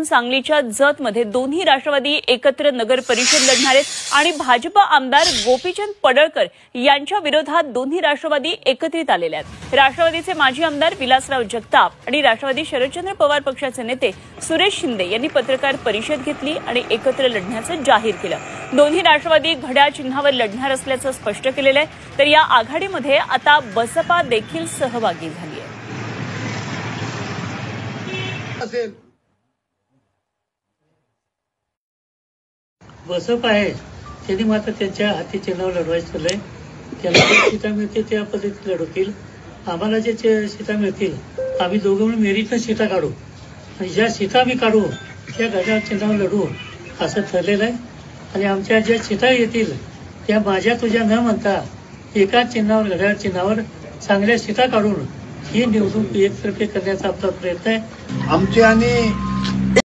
सांगलीच्या जतमध्ये दोन्ही राष्ट्रवादी एकत्र नगर परिषद लढणार आहेत आणि भाजप आमदार गोपीचंद पडळकर यांच्या विरोधात दोन्ही राष्ट्रवादी एकत्रित आलेले आहेत। राष्ट्रवादीचे माजी आमदार विलासराव जगताप आणि राष्ट्रवादी शरदचंद्र पवार पक्षाचे नेते सुरेश शिंदे यांनी पत्रकार परिषद घेतली आणि एकत्र लढण्याचं जाहीर केलं। दोन्ही राष्ट्रवादी घड्याळ चिन्हावर लढणार असल्याचं स्पष्ट केलेलं आहे। तर या आघाडीमध्ये आता बसपा देखील सहभागी झाली आहे। बसपा आहे त्यांनी मात्र त्यांच्या हाती चिन्हावर लढवायचं चाललंय। त्यांना जे सीटा मिळतील त्या पद्धतीने लढवतील। आम्हाला जे सीटा मिळतील आम्ही दोघं मिळून मेरिटनं सीटा काढू आणि ज्या सीटा आम्ही काढू त्या घड्याळ चिन्हावर लढू असं ठरलेलं आहे। आणि आमच्या ज्या सीटा येतील त्या माझ्या तुझ्या न म्हणता एकाच चिन्हावर घड्याळ चिन्हावर चांगल्या सीटा काढून ही निवडणूक एकतर्फी करण्याचा आमचा प्रयत्न आहे। आमचे आणि